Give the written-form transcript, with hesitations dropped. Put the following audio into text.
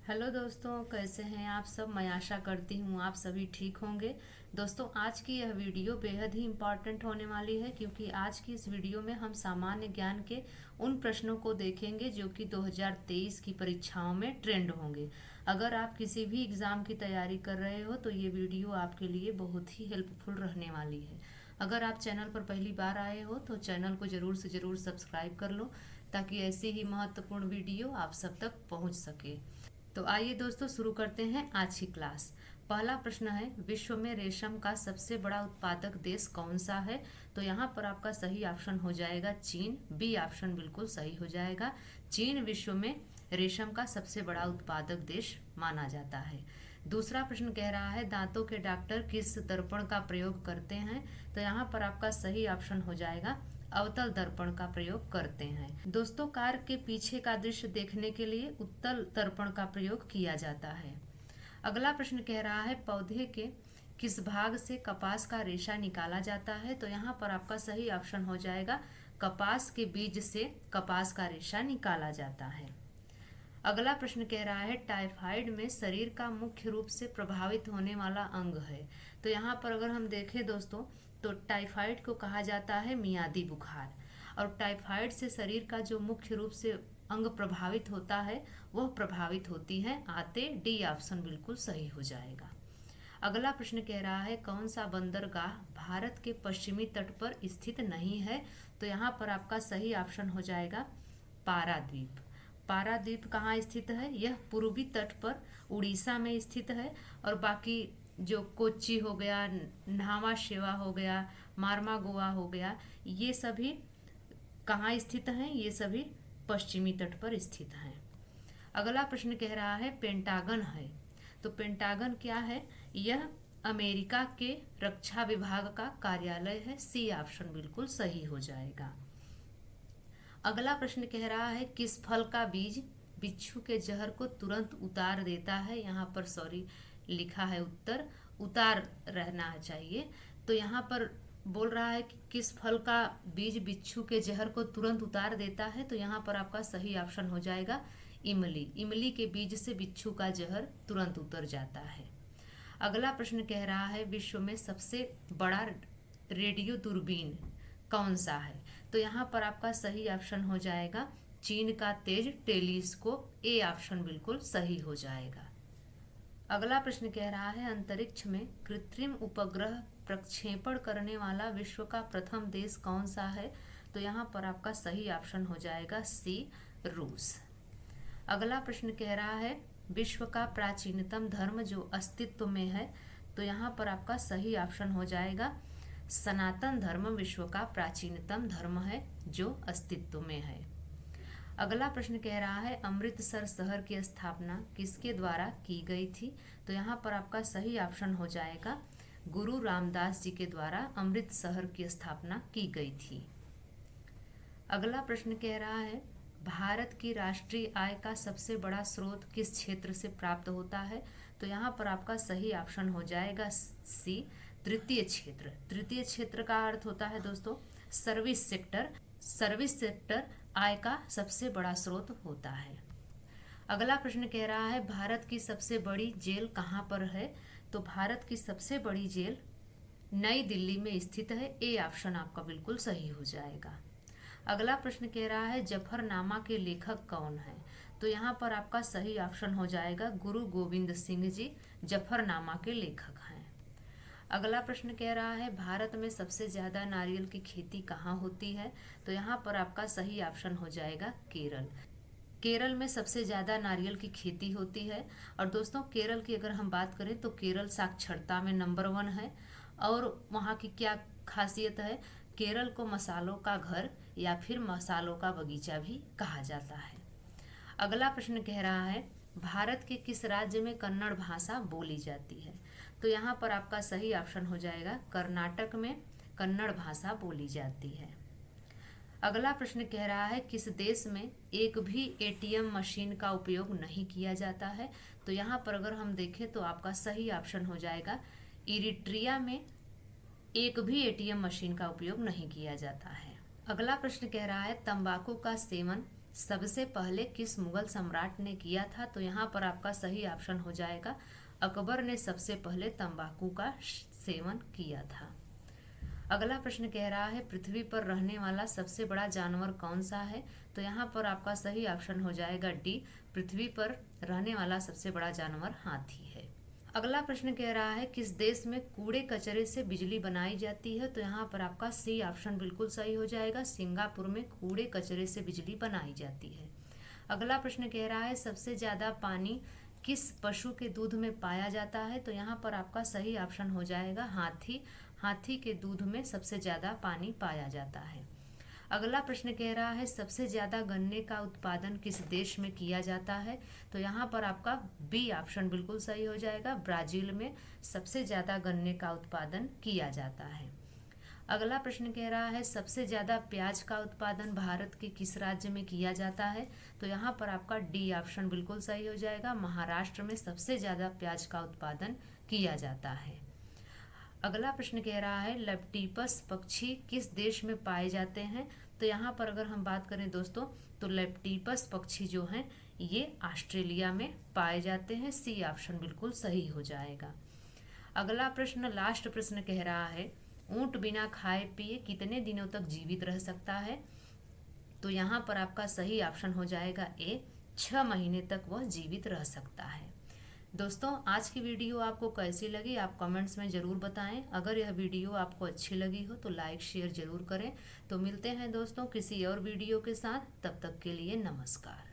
Hello दोस्तों, कैसे हैं आप सब। मैं आशा करती हूँ आप सभी ठीक होंगे। दोस्तों, आज की यह वीडियो बेहद ही इम्पॉर्टेंट होने वाली है क्योंकि आज की इस वीडियो में हम सामान्य ज्ञान के उन प्रश्नों को देखेंगे जो कि 2023 की परीक्षाओं में ट्रेंड होंगे। अगर आप किसी भी एग्ज़ाम की तैयारी कर रहे हो तो ये वीडियो आपके लिए बहुत ही हेल्पफुल रहने वाली है। अगर आप चैनल पर पहली बार आए हो तो चैनल को ज़रूर से ज़रूर सब्सक्राइब कर लो ताकि ऐसी ही महत्वपूर्ण वीडियो आप सब तक पहुंच सके। तो आइए दोस्तों, शुरू करते हैं आज की क्लास। पहला प्रश्न है, विश्व में रेशम का सबसे बड़ा उत्पादक देश कौन सा है। तो यहाँ पर आपका सही ऑप्शन हो जाएगा चीन। बी ऑप्शन बिल्कुल सही हो जाएगा। चीन विश्व में रेशम का सबसे बड़ा उत्पादक देश माना जाता है। दूसरा प्रश्न कह रहा है, दांतों के डॉक्टर किस दर्पण का प्रयोग करते हैं। तो यहाँ पर आपका सही ऑप्शन हो जाएगा अवतल दर्पण का प्रयोग करते हैं। दोस्तों, कार के पीछे का दृश्य देखने के लिए उत्तल दर्पण का प्रयोग किया जाता है। अगला प्रश्न कह रहा है, पौधे के किस भाग से कपास का रेशा निकाला जाता है। तो यहाँ पर आपका सही ऑप्शन हो जाएगा कपास के बीज से कपास का रेशा निकाला जाता है। अगला प्रश्न कह रहा है, टाइफाइड में शरीर का मुख्य रूप से प्रभावित होने वाला अंग है। तो यहाँ पर अगर हम देखें दोस्तों, तो टाइफाइड को कहा जाता है मियादी बुखार। और टाइफाइड से शरीर का जो मुख्य रूप से अंग प्रभावित होता है वह प्रभावित होती है आंतें। डी ऑप्शन बिल्कुल सही हो जाएगा। अगला प्रश्न कह रहा है, कौन सा बंदरगाह भारत के पश्चिमी तट पर स्थित नहीं है। तो यहाँ पर आपका सही ऑप्शन हो जाएगा पारादीप। पारादीप कहाँ स्थित है, यह पूर्वी तट पर उड़ीसा में स्थित है। और बाकी जो कोच्चि हो गया, न्हावा शेवा हो गया, मारमा गोवा हो गया, ये सभी कहाँ स्थित हैं, ये सभी पश्चिमी तट पर स्थित हैं। अगला प्रश्न कह रहा है, पेंटागन है। तो पेंटागन क्या है, यह अमेरिका के रक्षा विभाग का कार्यालय है। सी ऑप्शन बिल्कुल सही हो जाएगा। अगला प्रश्न कह रहा है, किस फल का बीज बिच्छू के जहर को तुरंत उतार देता है। यहाँ पर सॉरी लिखा है उत्तर, उतार रहना चाहिए। तो यहाँ पर बोल रहा है कि किस फल का बीज बिच्छू के जहर को तुरंत उतार देता है। तो यहाँ पर आपका सही ऑप्शन हो जाएगा इमली। इमली के बीज से बिच्छू का जहर तुरंत उतर जाता है। अगला प्रश्न कह रहा है, विश्व में सबसे बड़ा रेडियो दूरबीन कौन सा है। तो यहाँ पर आपका सही ऑप्शन हो जाएगा चीन का तेज टेलीस्कोप। ए ऑप्शन बिल्कुल सही हो जाएगा। अगला प्रश्न कह रहा है, अंतरिक्ष में कृत्रिम उपग्रह प्रक्षेपण करने वाला विश्व का प्रथम देश कौन सा है। तो यहाँ पर आपका सही ऑप्शन हो जाएगा सी, रूस। अगला प्रश्न कह रहा है, विश्व का प्राचीनतम धर्म जो अस्तित्व में है। तो यहाँ पर आपका सही ऑप्शन हो जाएगा सनातन धर्म विश्व का प्राचीनतम धर्म है जो अस्तित्व में है। अगला प्रश्न कह रहा है, अमृतसर शहर की स्थापना किसके द्वारा की गई थी। तो यहाँ पर आपका सही ऑप्शन हो जाएगा गुरु रामदास जी के द्वारा अमृत शहर की स्थापना की गई थी। अगला प्रश्न कह रहा है, भारत की राष्ट्रीय आय का सबसे बड़ा स्रोत किस क्षेत्र से प्राप्त होता है। तो यहाँ पर आपका सही ऑप्शन हो जाएगा सी, तृतीय क्षेत्र। तृतीय क्षेत्र का अर्थ होता है दोस्तों सर्विस सेक्टर। सर्विस सेक्टर आय का सबसे बड़ा स्रोत होता है। अगला प्रश्न कह रहा है, भारत की सबसे बड़ी जेल कहाँ पर है। तो भारत की सबसे बड़ी जेल नई दिल्ली में स्थित है। ए ऑप्शन आपका बिल्कुल सही हो जाएगा। अगला प्रश्न कह रहा है, जफरनामा के लेखक कौन है। तो यहाँ पर आपका सही ऑप्शन हो जाएगा गुरु गोविंद सिंह जी जफरनामा के लेखक हैं। अगला प्रश्न कह रहा है, भारत में सबसे ज्यादा नारियल की खेती कहाँ होती है। तो यहाँ पर आपका सही ऑप्शन हो जाएगा केरल। केरल में सबसे ज्यादा नारियल की खेती होती है। और दोस्तों, केरल की अगर हम बात करें तो केरल साक्षरता में नंबर 1 है। और वहाँ की क्या खासियत है, केरल को मसालों का घर या फिर मसालों का बगीचा भी कहा जाता है। अगला प्रश्न कह रहा है, भारत के किस राज्य में कन्नड़ भाषा बोली जाती है। तो यहाँ पर आपका सही ऑप्शन हो जाएगा कर्नाटक में कन्नड़ भाषा बोली जाती है। अगला प्रश्न कह रहा है, किस देश में एक भी एटीएम मशीन का उपयोग नहीं किया जाता है। तो यहाँ पर अगर हम देखें तो आपका सही ऑप्शन हो जाएगा इरिट्रिया में एक भी एटीएम मशीन का उपयोग नहीं किया जाता है। अगला प्रश्न कह रहा है, तंबाकू का सेवन सबसे पहले किस मुगल सम्राट ने किया था? तो यहाँ पर आपका सही ऑप्शन हो जाएगा अकबर ने सबसे पहले तंबाकू का सेवन किया था। अगला प्रश्न कह रहा है पृथ्वी पर रहने वाला सबसे बड़ा जानवर कौन सा है? तो यहाँ पर आपका सही ऑप्शन हो जाएगा डी, पृथ्वी पर रहने वाला सबसे बड़ा जानवर हाथी है। अगला प्रश्न कह रहा है किस देश में कूड़े कचरे से बिजली बनाई जाती है? तो यहाँ पर आपका सी ऑप्शन बिल्कुल सही हो जाएगा, सिंगापुर में कूड़े कचरे से बिजली बनाई जाती है। अगला प्रश्न कह रहा है सबसे ज्यादा पानी किस पशु के दूध में पाया जाता है? तो यहाँ पर आपका सही ऑप्शन हो जाएगा हाथी, हाथी के दूध में सबसे ज्यादा पानी पाया जाता है। अगला प्रश्न कह रहा है सबसे ज्यादा गन्ने का उत्पादन किस देश में किया जाता है? तो यहाँ पर आपका बी ऑप्शन बिल्कुल सही हो जाएगा, ब्राजील में सबसे ज्यादा गन्ने का उत्पादन किया जाता है। अगला प्रश्न कह रहा है सबसे ज्यादा प्याज का उत्पादन भारत के किस राज्य में किया जाता है? तो यहाँ पर आपका डी ऑप्शन बिल्कुल सही हो जाएगा, महाराष्ट्र में सबसे ज्यादा प्याज का उत्पादन किया जाता है। अगला प्रश्न कह रहा है लेप्टिपस पक्षी किस देश में पाए जाते हैं? तो यहाँ पर अगर हम बात करें दोस्तों तो लेप्टिपस पक्षी जो हैं ये ऑस्ट्रेलिया में पाए जाते हैं, सी ऑप्शन बिल्कुल सही हो जाएगा। अगला प्रश्न लास्ट प्रश्न कह रहा है ऊंट बिना खाए पिए कितने दिनों तक जीवित रह सकता है? तो यहाँ पर आपका सही ऑप्शन हो जाएगा ए, 6 महीने तक वह जीवित रह सकता है। दोस्तों आज की वीडियो आपको कैसी लगी आप कमेंट्स में ज़रूर बताएं। अगर यह वीडियो आपको अच्छी लगी हो तो लाइक शेयर ज़रूर करें। तो मिलते हैं दोस्तों किसी और वीडियो के साथ, तब तक के लिए नमस्कार।